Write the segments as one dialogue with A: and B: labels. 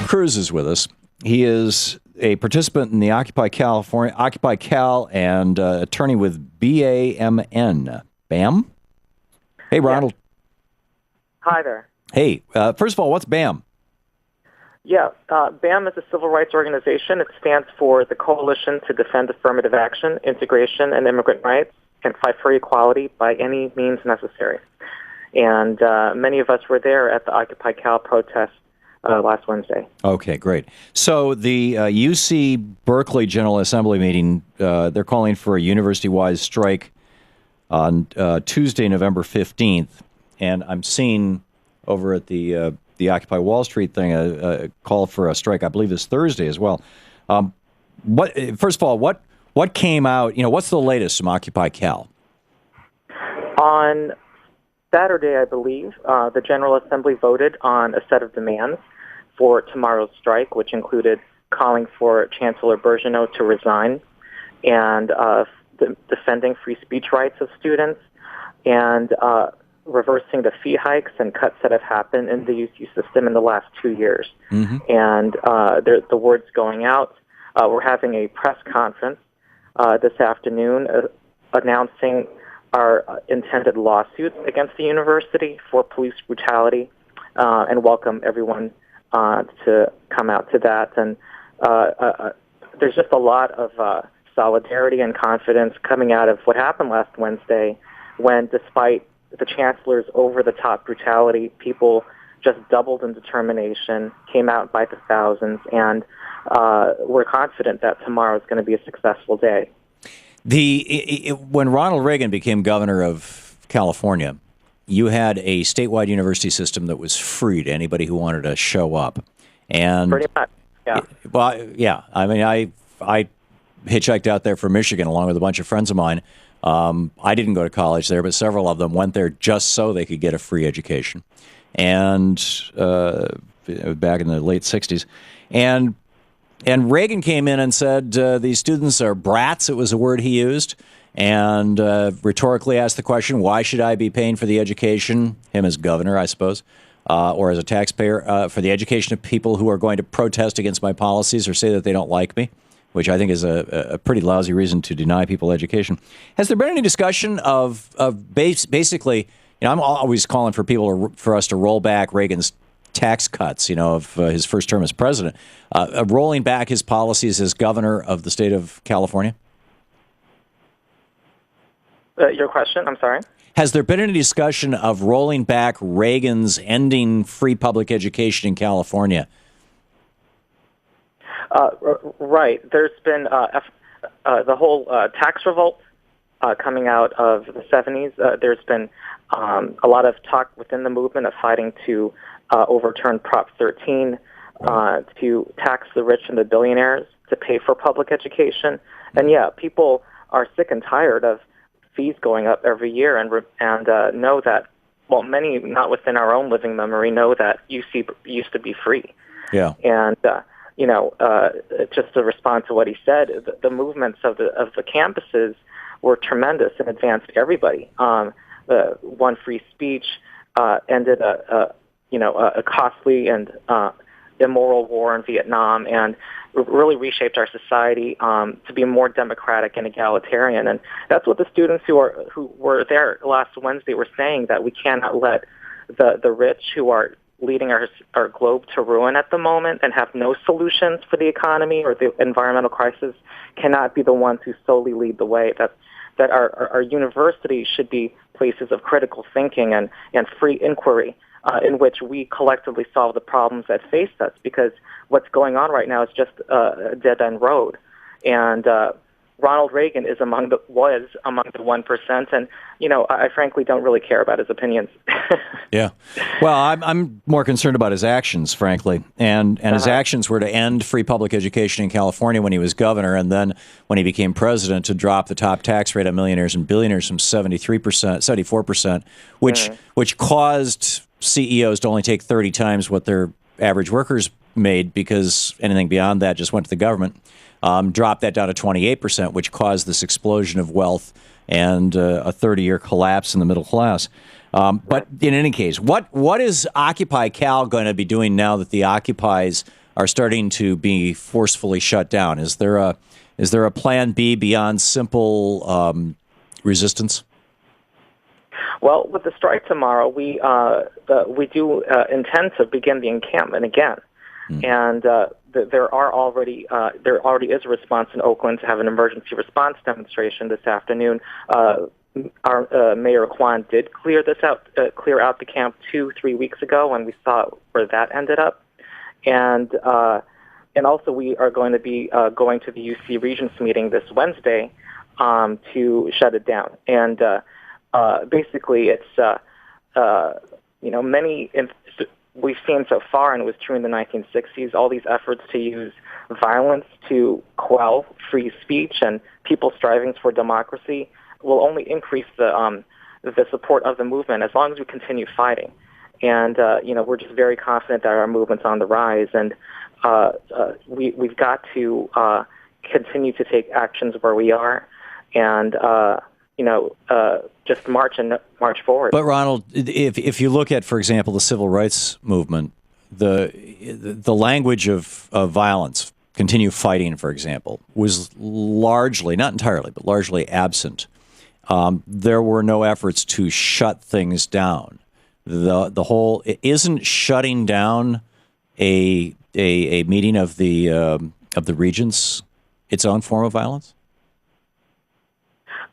A: Cruz is with us. He is a participant in the Occupy Cal and attorney with BAMN. BAM? Hey, Ronald.
B: Yeah. Hi there.
A: Hey, first of all, what's BAM?
B: Yeah, BAM is a civil rights organization. It stands for the Coalition to Defend Affirmative Action, Integration, and Immigrant Rights, and fight for equality by any means necessary. And many of us were there at the Occupy Cal protest last Wednesday.
A: Okay, great. So the UC Berkeley General Assembly meeting, they're calling for a university-wide strike on Tuesday, November 15th. And I'm seeing over at the Occupy Wall Street thing a call for a strike, I believe, is Thursday as well. First of all, what came out? What's the latest from Occupy Cal?
B: On Saturday, I believe, the General Assembly voted on a set of demands for tomorrow's strike, which included calling for Chancellor Bergeneau to resign and defending free speech rights of students and reversing the fee hikes and cuts that have happened in the UC system in the last 2 years. Mm-hmm. And the word's going out. We're having a press conference this afternoon announcing our intended lawsuits against the university for police brutality and welcome everyone to come out to that. And there's just a lot of solidarity and confidence coming out of what happened last Wednesday when, despite the chancellor's over-the-top brutality, people just doubled in determination, came out by the thousands, and we're confident that tomorrow is going to be a successful day.
A: When Ronald Reagan became governor of California, you had a statewide university system that was free to anybody who wanted to show up. And
B: pretty much, yeah.
A: Well, yeah. I mean, I hitchhiked out there from Michigan along with a bunch of friends of mine. I didn't go to college there, but several of them went there just so they could get a free education. And back in the late 60s. And Reagan came in and said, these students are brats. It was a word he used. And rhetorically asked the question, why should I be paying for the education, him as governor, I suppose, or as a taxpayer, for the education of people who are going to protest against my policies or say that they don't like me, which I think is a pretty lousy reason to deny people education. Has there been any discussion of basically, I'm always calling for for us to roll back Reagan's tax cuts, of his first term as president, rolling back his policies as governor of the state of California?
B: Your question? I'm sorry?
A: Has there been any discussion of rolling back Reagan's ending free public education in California?
B: Right. There's been the whole tax revolt coming out of the 70s. There's been a lot of talk within the movement of fighting to overturn Prop 13, to tax the rich and the billionaires to pay for public education. And yeah, people are sick and tired of fees going up every year and know that, well, many, not within our own living memory, know that UC used to be free. Yeah. And, just to respond to what he said, the movements of the campuses were tremendous and advanced everybody. One free speech ended a costly and immoral war in Vietnam and really reshaped our society to be more democratic and egalitarian. And that's what the students who were there last Wednesday were saying, that we cannot let the rich who are leading our globe to ruin at the moment and have no solutions for the economy or the environmental crisis cannot be the ones who solely lead the way. That our universities should be places of critical thinking and free inquiry in which we collectively solve the problems that face us, because what's going on right now is just a dead-end road. And Ronald Reagan was among the 1%, and I frankly don't really care about his opinions.
A: Yeah, well, I'm more concerned about his actions, frankly, and his actions were to end free public education in California when he was governor, and then when he became president, to drop the top tax rate on millionaires and billionaires from 74%, which caused CEOs to only take 30 times what their average workers made, because anything beyond that just went to the government. Dropped that down to 28%, which caused this explosion of wealth and a 30-year collapse in the middle class. But in any case, what is Occupy Cal going to be doing now that the Occupies are starting to be forcefully shut down. Is there a plan B beyond simple resistance?
B: Well, with the strike tomorrow, we do intend to begin the encampment again, and there already is a response in Oakland to have an emergency response demonstration this afternoon. Our Mayor Kwan did clear out the camp 2-3 weeks ago, and we saw where that ended up, and also we are going to be going to the UC Regents meeting this Wednesday to shut it down. And basically, it's we've seen so far, and it was true in the 1960s, all these efforts to use violence to quell free speech and people striving for democracy will only increase the support of the movement as long as we continue fighting. And we're just very confident that our movement's on the rise, and we've got to continue to take actions where we are, and just march forward.
A: But Ronald, if you look at, for example, the civil rights movement, the language of violence, continue fighting, for example, was largely, not entirely, but largely absent. There were no efforts to shut things down. The whole isn't shutting down a meeting of the regents its own form of violence?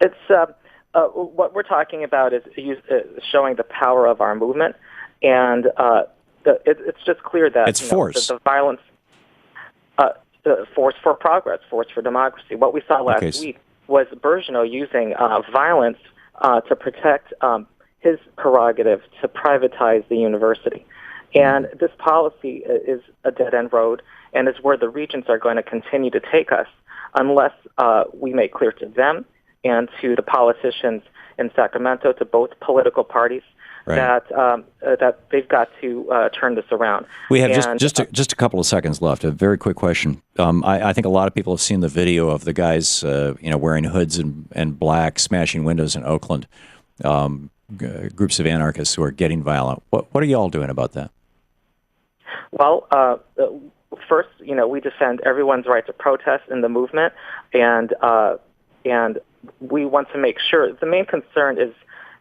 B: It's what we're talking about is showing the power of our movement, and it's just clear that
A: it's force.
B: The violence, the force for progress, force for democracy. What we saw last week was Bergeno using violence to protect his prerogative to privatize the university. And this policy is a dead-end road, and is where the regents are going to continue to take us unless we make clear to them and to the politicians in Sacramento, to both political parties, that they've got to turn this around.
A: We have just a couple of seconds left. A very quick question. I think a lot of people have seen the video of the guys, wearing hoods and black, smashing windows in Oakland. Groups of anarchists who are getting violent. What are you all doing about that?
B: Well, first, we defend everyone's right to protest in the movement, and we want to make sure. The main concern is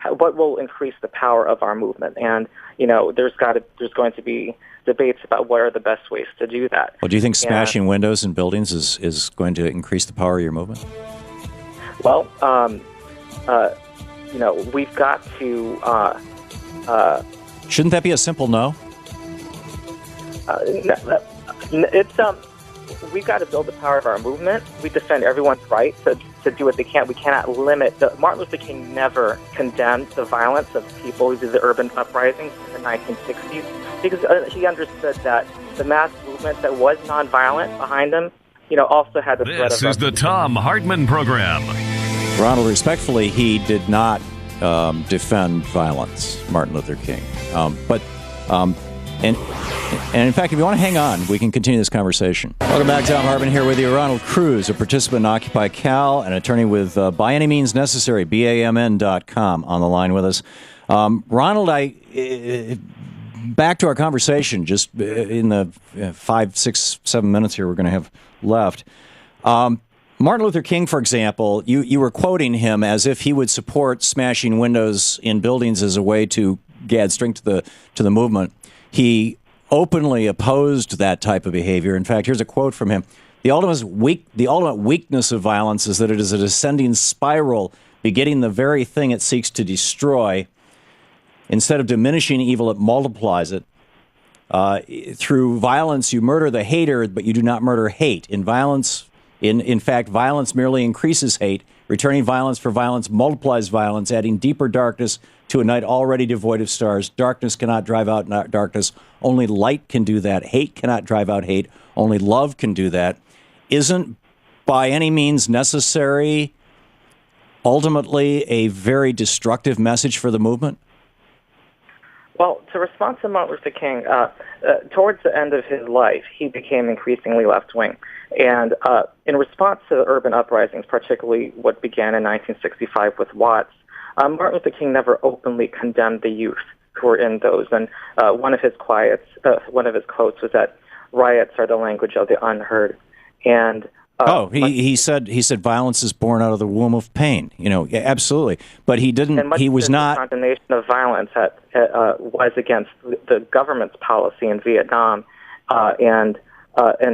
B: what will increase the power of our movement, and there's going to be debates about what are the best ways to do that.
A: Well, do you think smashing windows in buildings is going to increase the power of your movement?
B: Well, we've got to.
A: Shouldn't that be a simple no?
B: We've got to build the power of our movement. We defend everyone's right to do what they can. We cannot limit. Martin Luther King never condemned the violence of people who did the urban uprisings in the 1960s because he understood that the mass movement that was nonviolent behind him, also had the threat of...
C: This is the Thom Hartmann Program.
A: Ronald, respectfully, he did not defend violence, Martin Luther King. And in fact, if you want to hang on, we can continue this conversation. Welcome back. Thom Hartmann here with you. Ronald Cruz, a participant in Occupy Cal, an attorney with By Any Means Necessary, BAMN.com, on the line with us. Ronald, back to our conversation, just in the 5, 6, 7 minutes here we're going to have left. Martin Luther King, for example, you were quoting him as if he would support smashing windows in buildings as a way to add strength to the movement. He openly opposed that type of behavior. In fact, here's a quote from him. The ultimate weakness of violence is that it is a descending spiral, begetting the very thing it seeks to destroy. Instead of diminishing evil, it multiplies it. Through violence, you murder the hater, but you do not murder hate. In fact, violence merely increases hate. Returning violence for violence multiplies violence, adding deeper darkness to a night already devoid of stars. Darkness cannot drive out darkness. Only light can do that. Hate cannot drive out hate. Only love can do that. Isn't by any means necessary ultimately a very destructive message for the movement?
B: Well, to respond to Martin Luther King, towards the end of his life, he became increasingly left-wing. And in response to the urban uprisings, particularly what began in 1965 with Watts, Martin Luther King never openly condemned the youth who were in those. And one of his quotes was that riots are the language of the unheard. And
A: he said violence is born out of the womb of pain. Yeah, absolutely. But he didn't.
B: And much
A: He was
B: of
A: not.
B: The condemnation of violence was against the government's policy in Vietnam, and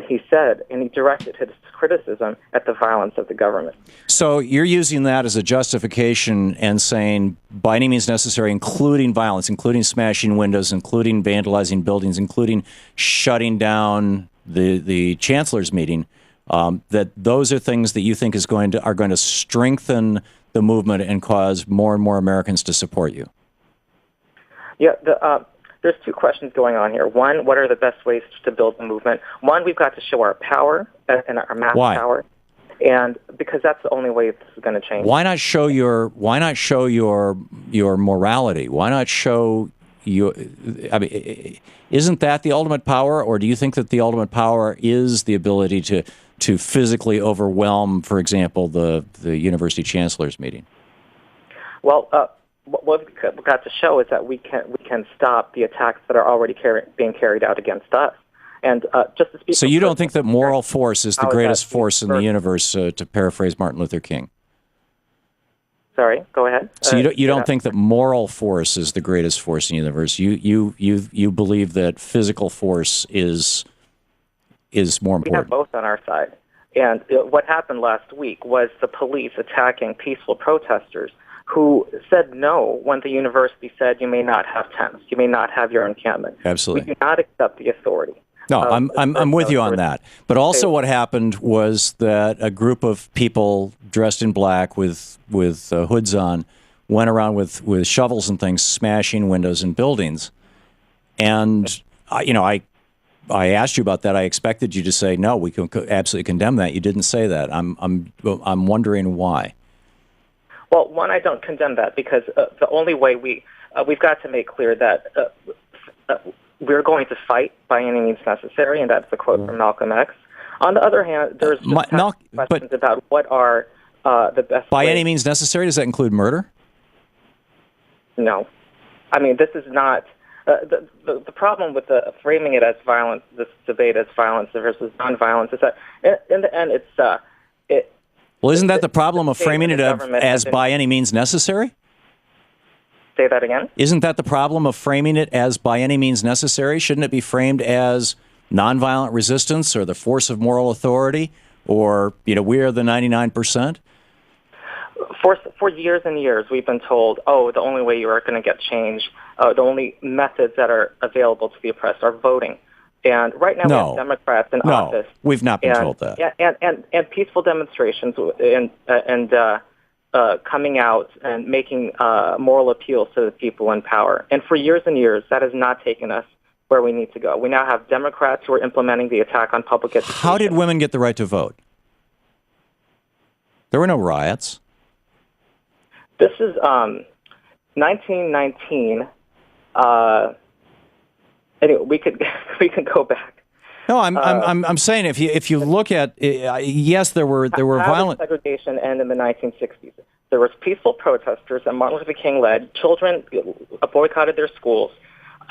B: he said, and he directed his criticism at the violence of the government.
A: So you're using that as a justification and saying, by any means necessary, including violence, including smashing windows, including vandalizing buildings, including shutting down the chancellor's meeting, that those are things that you think are going to strengthen the movement and cause more and more Americans to support you.
B: Yeah, there's two questions going on here. One, what are the best ways to build the movement? One, we've got to show our power and our mass power, and because that's the only way this is going to change.
A: Why not show your morality? Why not show your? I mean, isn't that the ultimate power, or do you think that the ultimate power is the ability to physically overwhelm, for example, the university chancellor's meeting?
B: Well, what we've got to show is that we can stop the attacks that are already being carried out against us. And just to speak.
A: So you don't think that moral force is the greatest force in the universe, to paraphrase Martin Luther King?
B: Sorry, go ahead.
A: So you don't think that moral force is the greatest force in the universe? You believe that physical force is more important?
B: We have both on our side. And what happened last week was the police attacking peaceful protesters who said no when the university said you may not have tents, you may not have your encampment.
A: Absolutely.
B: We do not accept the authority.
A: No, I'm with you on that. But also what happened was that a group of people dressed in black with hoods on went around with shovels and things, smashing windows in buildings. And, I asked you about that. I expected you to say, no, we can absolutely condemn that. You didn't say that. I'm wondering why.
B: Well, one, I don't condemn that because the only way we've got to make clear that we're going to fight by any means necessary, and that's the quote from Malcolm X. On the other hand, there's just questions about what are the best
A: by
B: ways.
A: any means necessary. Does that include murder?
B: No. I mean, this is not the problem with framing it as violence, this debate as violence versus nonviolence, is that in the end it's
A: Well, isn't that the problem of framing it as by any means necessary?
B: Say that again? Isn't
A: that the problem of framing it as by any means necessary? Shouldn't it be framed as nonviolent resistance or the force of moral authority or, we are the 99%?
B: For years and years, we've been told, the only way you are going to get change, the only methods that are available to the oppressed are voting. And right now we have Democrats in office.
A: No, we've not been told that.
B: And peaceful demonstrations and coming out and making moral appeals to the people in power. And for years and years, that has not taken us where we need to go. We now have Democrats who are implementing the attack on public education.
A: How did women get the right to vote? There were no riots.
B: This is 1919. Anyway, we can go back.
A: No, I'm saying if you look at yes, there were violent
B: segregation end in the 1960s. There was peaceful protesters that Martin Luther King led. Children boycotted their schools,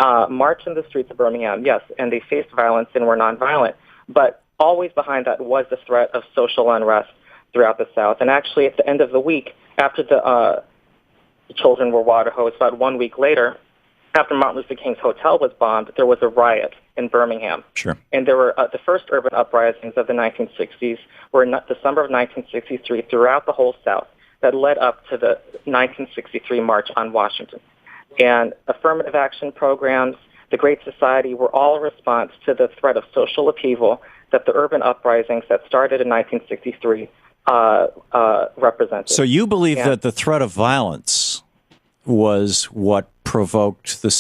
B: marched in the streets of Birmingham. Yes, and they faced violence and were nonviolent. But always behind that was the threat of social unrest throughout the South. And actually, at the end of the week, after the children were water hosed, about 1 week later, after Martin Luther King's hotel was bombed, there was a riot in Birmingham.
A: Sure.
B: And there were the first urban uprisings of the 1960s were in December of 1963 throughout the whole South that led up to the 1963 March on Washington. And affirmative action programs, the Great Society were all a response to the threat of social upheaval that the urban uprisings that started in 1963 represented.
A: So you believe that the threat of violence was what provoked the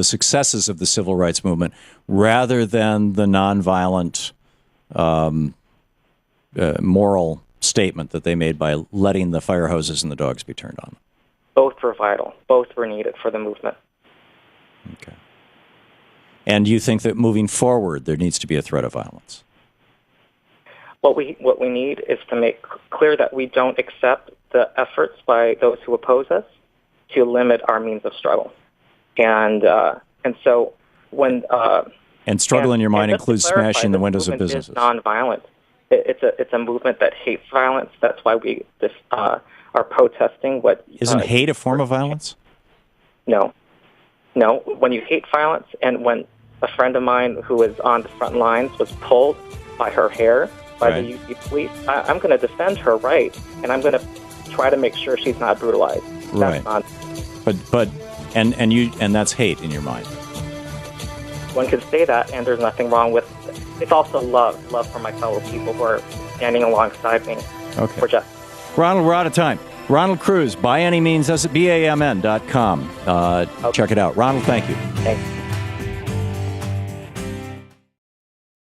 A: successes of the civil rights movement, rather than the nonviolent moral statement that they made by letting the fire hoses and the dogs be turned on.
B: Both were vital. Both were needed for the movement.
A: Okay. And you think that moving forward, there needs to be a threat of violence?
B: What we need is to make clear that we don't accept the efforts by those who oppose us to limit our means of struggle. And so when
A: And struggle in your mind
B: just to
A: includes
B: clarify,
A: smashing the
B: this
A: windows of
B: movement
A: businesses.
B: Is nonviolent. It's a movement that hates violence. That's why we are protesting.
A: Isn't hate a form of violence?
B: No. When you hate violence, and when a friend of mine who was on the front lines was pulled by her hair by the UC police, I'm going to defend her right, and I'm going to try to make sure she's not brutalized.
A: Right. And that's hate in your mind.
B: One could say that, and there's nothing wrong with it. It's also love for my fellow people who are standing alongside me.
A: Okay.
B: For justice.
A: Ronald, we're out of time. Ronald Cruz, by any means, that's at BAMN.com. Check it out. Ronald, thank you.
B: Thanks.